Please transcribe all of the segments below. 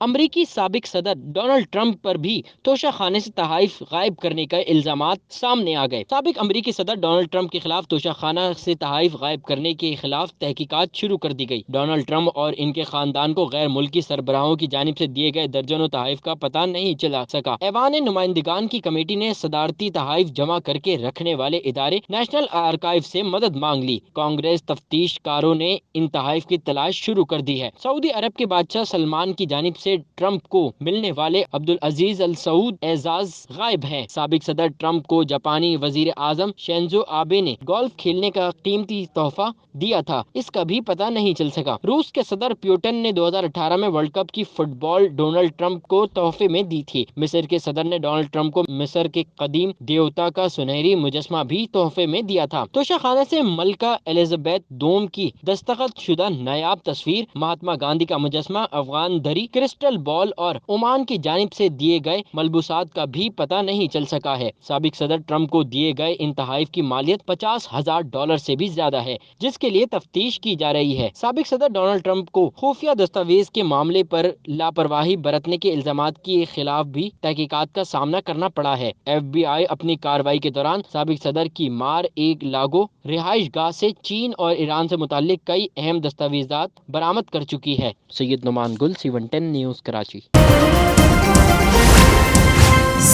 امریکی سابق صدر ڈونلڈ ٹرمپ پر بھی توشہ خانے سے تحائف غائب کرنے کے الزامات سامنے آ گئے۔ سابق امریکی صدر ڈونلڈ ٹرمپ کے خلاف توشہ خانہ سے تحائف غائب کرنے کے خلاف تحقیقات شروع کر دی گئی۔ ڈونلڈ ٹرمپ اور ان کے خاندان کو غیر ملکی سربراہوں کی جانب سے دیے گئے درجنوں تحائف کا پتہ نہیں چلا سکا۔ ایوان نمائندگان کی کمیٹی نے صدارتی تحائف جمع کر کے رکھنے والے ادارے نیشنل آرکائیو سے مدد مانگ لی۔ کانگریس تفتیش کاروں نے ان تحائف کی تلاش شروع کر دی ہے۔ سعودی عرب کے بادشاہ سلمان کی جانب سے ٹرمپ کو ملنے والے عبدالعزیز السعود اعزاز غائب ہیں۔ سابق صدر ٹرمپ کو جاپانی وزیر اعظم شنزو آبے نے گولف کھیلنے کا قیمتی تحفہ دیا تھا، اس کا بھی پتہ نہیں چل سکا۔ روس کے صدر پیوٹن نے 2018 میں ورلڈ کپ کی فٹ بال ڈونلڈ ٹرمپ کو تحفے میں دی تھی۔ مصر کے صدر نے ڈونلڈ ٹرمپ کو مصر کے قدیم دیوتا کا سنہری مجسمہ بھی تحفے میں دیا تھا۔ توشہ خانہ سے ملکہ الزبیتھ دوم کی دستخط شدہ نایاب تصویر، مہاتما گاندھی کا مجسمہ، افغان دری، کرسٹل بال اور عمان کی جانب سے دیے گئے ملبوسات کا بھی پتہ نہیں چل سکا ہے۔ سابق صدر ٹرمپ کو دیے گئے ان تحائف کی مالیت $50,000 سے بھی زیادہ ہے، جس کے لیے تفتیش کی جا رہی ہے۔ سابق صدر ڈونلڈ ٹرمپ کو خفیہ دستاویز کے معاملے پر لاپرواہی برتنے کے الزامات کے خلاف بھی تحقیقات کا سامنا کرنا پڑا ہے۔ FBI اپنی کارروائی کے دوران سابق صدر کی مار ایک لاگو رہائش گاہ سے چین اور ایران سے متعلق کئی اہم دستاویزات برآمد کر چکی ہے۔ سید نعمان گل، C110 news, Karachi.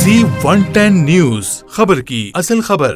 C110 news, خبر کی اصل خبر۔